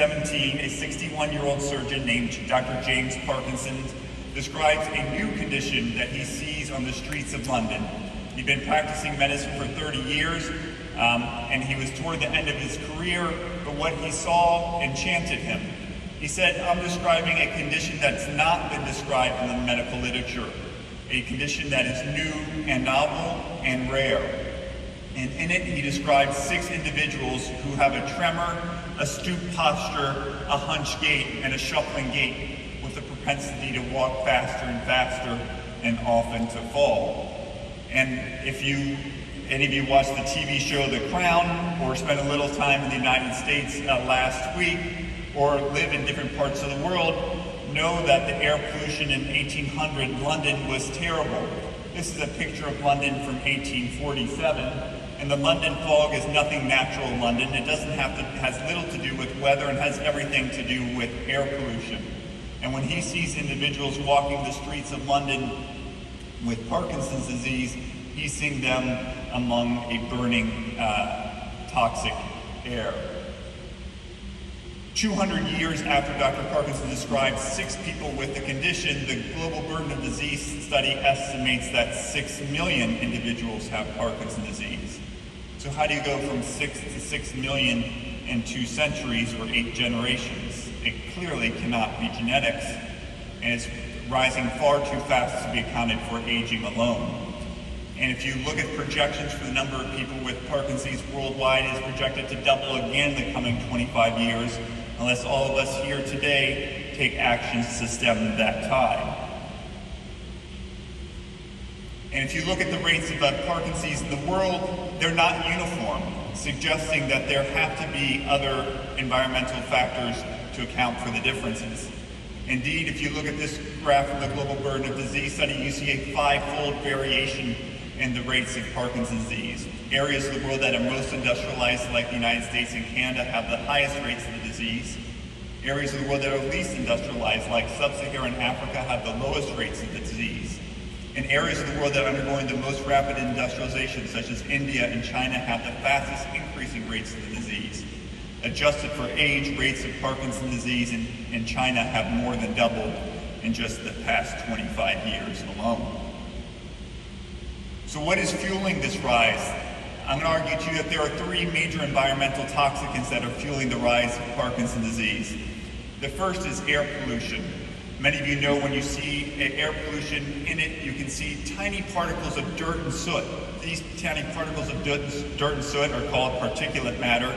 2017, a 61-year-old surgeon named Dr. James Parkinson describes a new condition that he sees on the streets of London. He'd been practicing medicine for 30 years, and he was toward the end of his career, but what he saw enchanted him. He said, "I'm describing a condition that's not been described in the medical literature, a condition that is new and novel and rare." And in it, he describes 6 individuals who have a tremor, a stooped posture, a hunched gait, and a shuffling gait, with a propensity to walk faster and faster, and often to fall. And if any of you watched the TV show The Crown, or spent a little time in the United States last week, or live in different parts of the world, know that the air pollution in 1800 London was terrible. This is a picture of London from 1847, and the London fog is nothing natural in London. It has little to do with weather and has everything to do with air pollution. And when he sees individuals walking the streets of London with Parkinson's disease, he's seeing them among a burning toxic air. 200 years after Dr. Parkinson described 6 people with the condition, the Global Burden of Disease study estimates that 6 million individuals have Parkinson's disease. So how do you go from 6 to 6 million in 2 centuries or 8 generations? It clearly cannot be genetics, and it's rising far too fast to be accounted for aging alone. And if you look at projections for the number of people with Parkinson's worldwide, it is projected to double again in the coming 25 years, unless all of us here today take actions to stem that tide. And if you look at the rates of Parkinson's in the world, they're not uniform, suggesting that there have to be other environmental factors to account for the differences. Indeed, if you look at this graph from the Global Burden of Disease study, you see a 5-fold variation in the rates of Parkinson's disease. Areas of the world that are most industrialized, like the United States and Canada, have the highest rates of the disease. Areas of the world that are least industrialized, like Sub-Saharan Africa, have the lowest rates of the disease. And areas of the world that are undergoing the most rapid industrialization, such as India and China, have the fastest increasing rates of the disease. Adjusted for age, rates of Parkinson's disease in China have more than doubled in just the past 25 years alone. So what is fueling this rise? I'm going to argue to you that there are 3 major environmental toxicants that are fueling the rise of Parkinson's disease. The first is air pollution. Many of you know when you see air pollution, in it you can see tiny particles of dirt and soot. These tiny particles of dirt and soot are called particulate matter.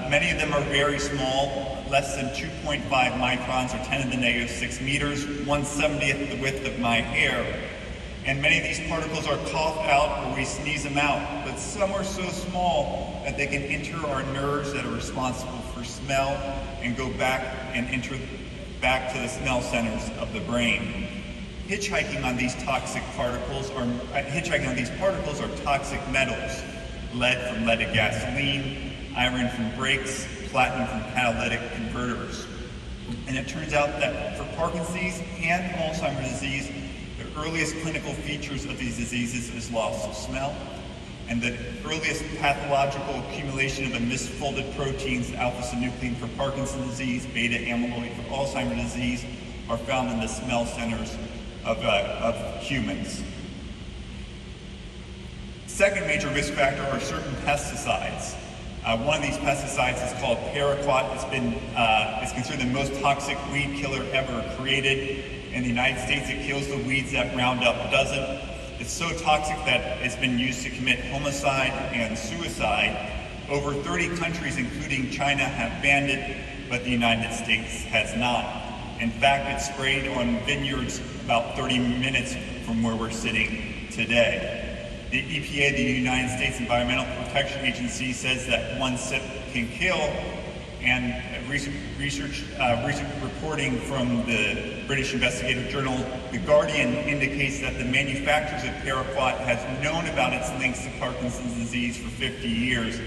Many of them are very small, less than 2.5 microns, or 10 to the negative 6 meters, 1/70th the width of my hair. And many of these particles are coughed out or we sneeze them out, but some are so small that they can enter our nerves that are responsible for smell and go back and enter back to the smell centers of the brain. Hitchhiking on these particles are toxic metals: lead from leaded gasoline, iron from brakes, platinum from catalytic converters. And it turns out that for Parkinson's and Alzheimer's disease, the earliest clinical features of these diseases is loss of smell, and the earliest pathological accumulation of the misfolded proteins, alpha-synuclein for Parkinson's disease, beta-amyloid for Alzheimer's disease, are found in the smell centers of humans. Second major risk factor are certain pesticides. One of these pesticides is called paraquat. It's considered the most toxic weed killer ever created. In the United States, it kills the weeds that Roundup doesn't. It's so toxic that it's been used to commit homicide and suicide. Over 30 countries, including China, have banned it, but the United States has not. In fact, it's sprayed on vineyards about 30 minutes from where we're sitting today. The EPA, the United States Environmental Protection Agency, says that 1 sip can kill, and recent reporting from the British investigative journal The Guardian indicates that the manufacturers of paraquat has known about its links to Parkinson's disease for 50 years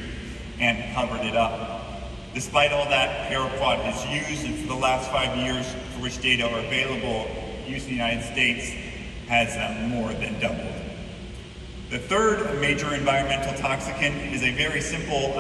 and covered it up. Despite all that, paraquat is used, and for the last 5 years, for which data are available, use in the United States has more than doubled. The third major environmental toxicant is a very simple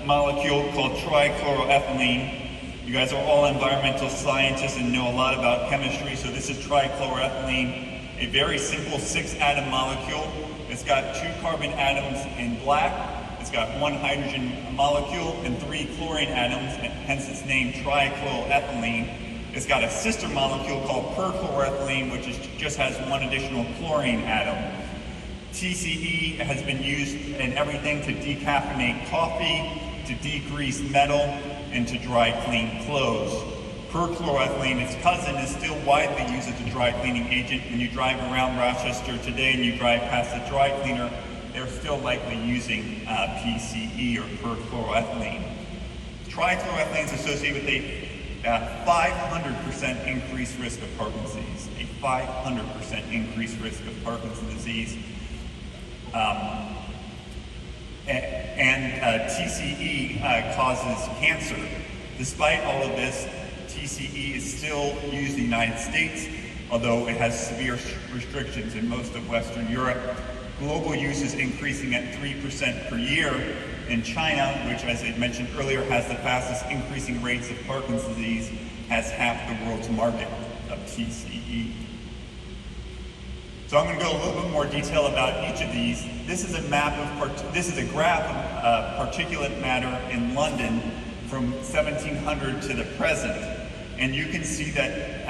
molecule called trichloroethylene. You guys are all environmental scientists and know a lot about chemistry, so this is trichloroethylene, a very simple 6-atom molecule. It's got 2 carbon atoms in black, it's got 1 hydrogen molecule and 3 chlorine atoms, and hence its name trichloroethylene. It's got a sister molecule called perchloroethylene, which just has 1 additional chlorine atom. TCE has been used in everything to decaffeinate coffee, to degrease metal, and to dry clean clothes. Perchloroethylene, its cousin, is still widely used as a dry cleaning agent. When you drive around Rochester today and you drive past a dry cleaner, they're still likely using PCE or perchloroethylene. Trichloroethylene is associated with a 500% increased risk of Parkinson's disease. A 500% increased risk of Parkinson's disease. TCE causes cancer. Despite all of this, TCE is still used in the United States, although it has severe restrictions in most of Western Europe. Global use is increasing at 3% per year. In China, which, as I mentioned earlier, has the fastest increasing rates of Parkinson's disease, has half the world's market of TCE. So I'm going to go a little bit more detail about each of these. This is a graph of particulate matter in London from 1700 to the present, and you can see that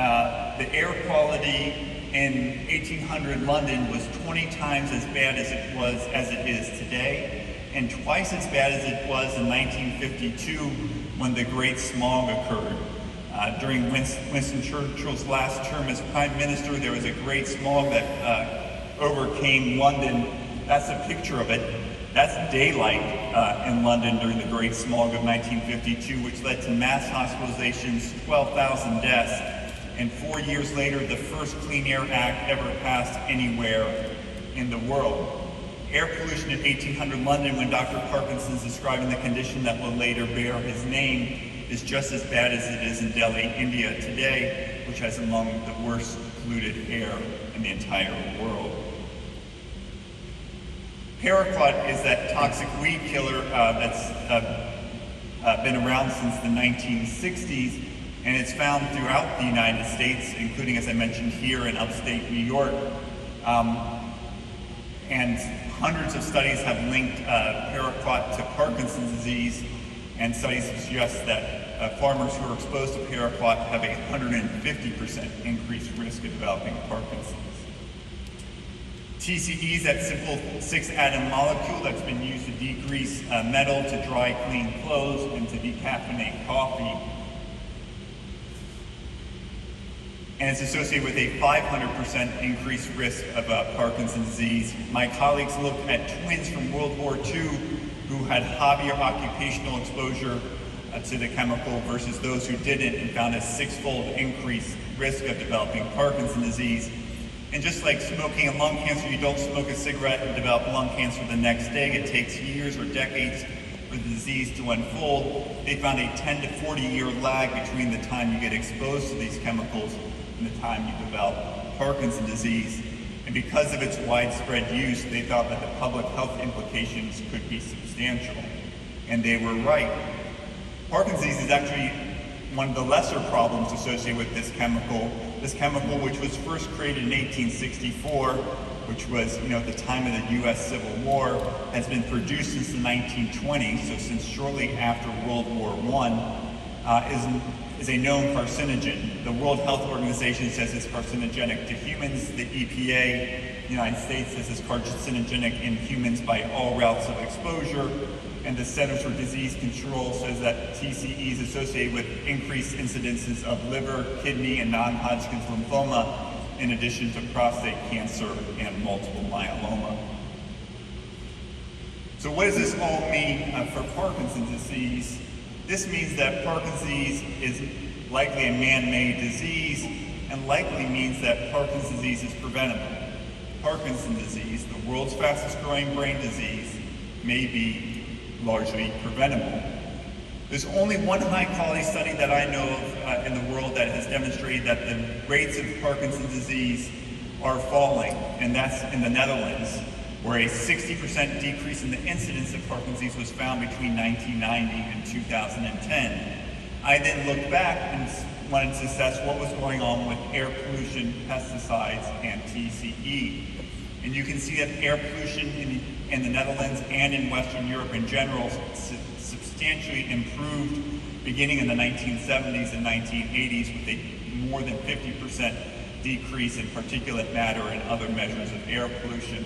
the air quality in 1800 London was 20 times as bad as it is today, and twice as bad as it was in 1952 when the Great Smog occurred. During Winston Churchill's last term as Prime Minister, there was a great smog that overcame London. That's a picture of it. That's daylight in London during the Great Smog of 1952, which led to mass hospitalizations, 12,000 deaths, and 4 years later, the first Clean Air Act ever passed anywhere in the world. Air pollution in 1800 London, when Dr. Parkinson's describing the condition that will later bear his name, is just as bad as it is in Delhi, India today, which has among the worst polluted air in the entire world. Paraquat is that toxic weed killer that's been around since the 1960s, and it's found throughout the United States, including, as I mentioned, here in upstate New York. And hundreds of studies have linked paraquat to Parkinson's disease, and studies suggest that farmers who are exposed to paraquat have a 150% increased risk of developing Parkinson's. TCE is that simple 6-atom molecule that's been used to degrease metal, to dry clean clothes, and to decaffeinate coffee. And it's associated with a 500% increased risk of Parkinson's disease. My colleagues looked at twins from World War II who had hobby or occupational exposure to the chemical versus those who didn't, and found a 6-fold increased risk of developing Parkinson's disease. And just like smoking and lung cancer, you don't smoke a cigarette and develop lung cancer the next day. It takes years or decades for the disease to unfold. They found a 10 to 40-year lag between the time you get exposed to these chemicals and the time you develop Parkinson's disease. And because of its widespread use, they thought that the public health implications could be substantial. And they were right. Parkinson's disease is actually one of the lesser problems associated with this chemical. This chemical, which was first created in 1864, which was, at the time of the U.S. Civil War, has been produced since the 1920s, so since shortly after World War I, is a known carcinogen. The World Health Organization says it's carcinogenic to humans. The EPA, the United States, says it's carcinogenic in humans by all routes of exposure. And the Centers for Disease Control says that TCE is associated with increased incidences of liver, kidney, and non-Hodgkin's lymphoma, in addition to prostate cancer and multiple myeloma. So what does this all mean for Parkinson's disease? This means that Parkinson's disease is likely a man-made disease, and likely means that Parkinson's disease is preventable. Parkinson's disease, the world's fastest growing brain disease, may be largely preventable. There's only one high-quality study that I know of in the world that has demonstrated that the rates of Parkinson's disease are falling, and that's in the Netherlands. where a 60% decrease in the incidence of Parkinson's disease was found between 1990 and 2010. I then looked back and wanted to assess what was going on with air pollution, pesticides, and TCE. And you can see that air pollution in the Netherlands and in Western Europe in general substantially improved beginning in the 1970s and 1980s with a more than 50% decrease in particulate matter and other measures of air pollution.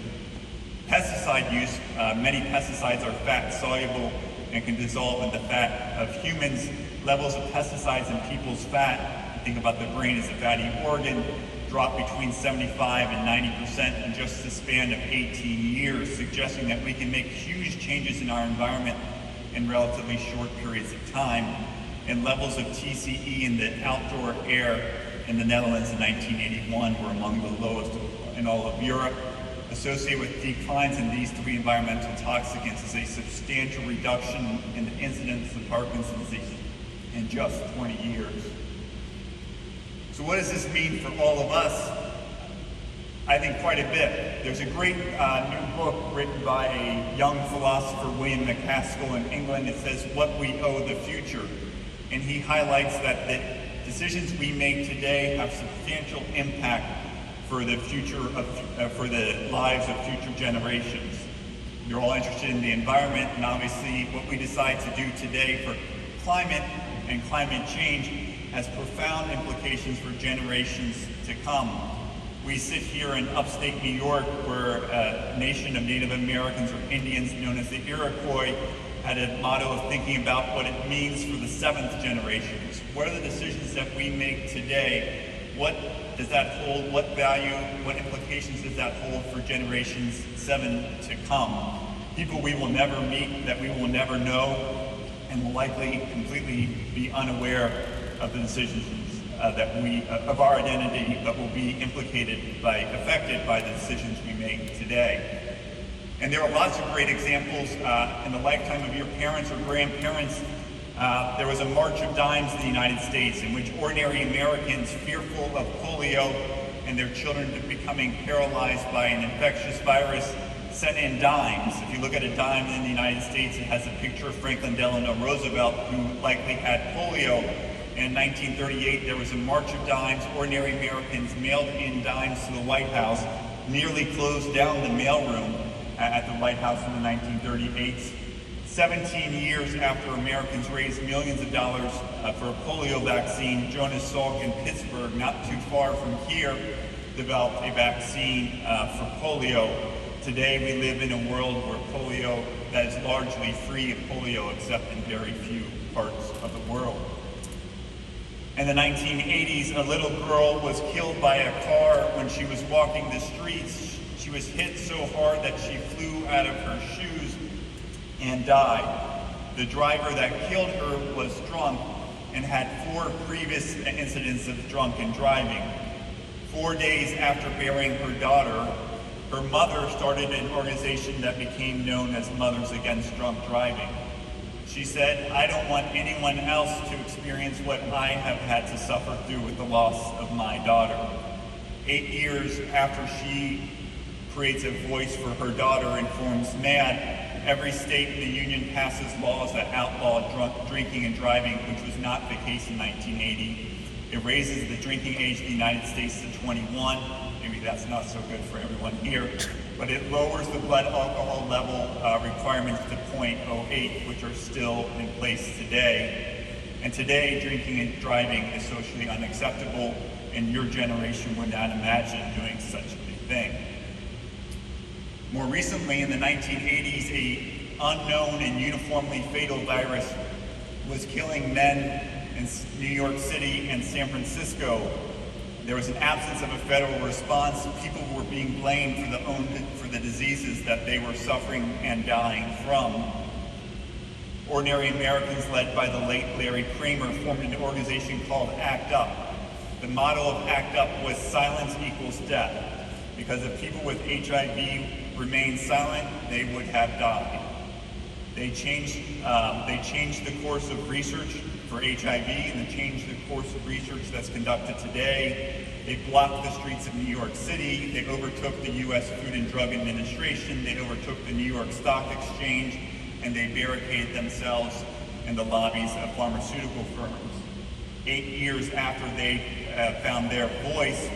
Pesticide use, many pesticides are fat soluble and can dissolve in the fat of humans. Levels of pesticides in people's fat, think about the brain as a fatty organ, drop between 75 and 90% in just the span of 18 years, suggesting that we can make huge changes in our environment in relatively short periods of time. And levels of TCE in the outdoor air in the Netherlands in 1981 were among the lowest in all of Europe. Associated with declines in these three environmental toxicants is a substantial reduction in the incidence of Parkinson's disease in just 20 years. So what does this mean for all of us? I think quite a bit. There's a great new book written by a young philosopher, William McCaskill in England. It says, What We Owe the Future. And he highlights that the decisions we make today have substantial impact for the future for the lives of future generations. You're all interested in the environment, and obviously what we decide to do today for climate and climate change has profound implications for generations to come. We sit here in upstate New York, where a nation of Native Americans or Indians known as the Iroquois had a motto of thinking about what it means for the seventh generations. What are the decisions that we make today? What does that hold? What value, what implications does that hold for generations 7 to come? People we will never meet, that we will never know, and will likely completely be unaware of the decisions of our identity, but will be affected by the decisions we make today. And there are lots of great examples in the lifetime of your parents or grandparents. There was a March of Dimes in the United States in which ordinary Americans, fearful of polio and their children becoming paralyzed by an infectious virus, sent in dimes. If you look at a dime in the United States, it has a picture of Franklin Delano Roosevelt, who likely had polio. And in 1938, there was a March of Dimes. Ordinary Americans mailed in dimes to the White House, nearly closed down the mailroom at the White House in the 1938s. 17 years after Americans raised millions of dollars for a polio vaccine, Jonas Salk in Pittsburgh, not too far from here, developed a vaccine for polio. Today we live in a world where polio that is largely free of polio except in very few parts of the world. In the 1980s, a little girl was killed by a car when she was walking the streets. She was hit so hard that she flew out of her shoes and died. The driver that killed her was drunk and had 4 previous incidents of drunken driving. 4 days after burying her daughter, her mother started an organization that became known as Mothers Against Drunk Driving. She said, I don't want anyone else to experience what I have had to suffer through with the loss of my daughter. 8 years after she creates a voice for her and forms MAD, every state in the union passes laws that outlaw drinking and driving, which was not the case in 1980. It raises the drinking age in the United States to 21. Maybe that's not so good for everyone here, but it lowers the blood alcohol level requirements to 0.08, which are still in place today. And today, drinking and driving is socially unacceptable, and your generation would not imagine doing such a thing. More recently, in the 1980s, an unknown and uniformly fatal virus was killing men in New York City and San Francisco. There was an absence of a federal response. People were being blamed for the diseases that they were suffering and dying from. Ordinary Americans, led by the late Larry Kramer, formed an organization called ACT UP. The motto of ACT UP was silence equals death, because if people with HIV remained silent, they would have died. They changed the course of research for HIV and to change the course of research that's conducted today. They blocked the streets of New York City. They overtook the U.S. Food and Drug Administration. They overtook the New York Stock Exchange, and they barricaded themselves in the lobbies of pharmaceutical firms. 8 years after they found their voice,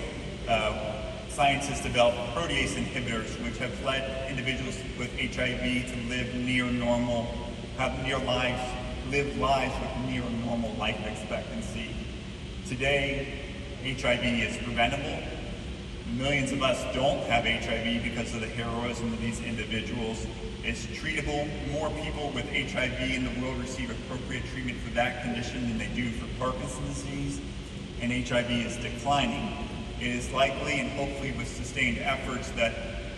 scientists developed protease inhibitors, which have led individuals with HIV to live near normal, live lives with near normal life expectancy. Today, HIV is preventable. Millions of us don't have HIV because of the heroism of these individuals. It's treatable. More people with HIV in the world receive appropriate treatment for that condition than they do for Parkinson's disease, and HIV is declining. It is likely, and hopefully with sustained efforts, that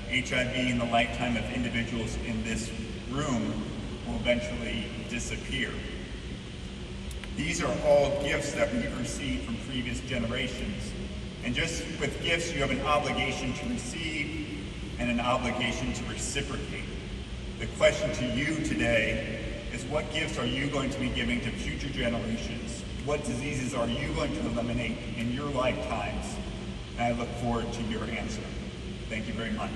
HIV in the lifetime of individuals in this room will eventually disappear. These are all gifts that we've received from previous generations. And just with gifts, you have an obligation to receive and an obligation to reciprocate. The question to you today is, what gifts are you going to be giving to future generations? What diseases are you going to eliminate in your lifetimes? And I look forward to your answer. Thank you very much.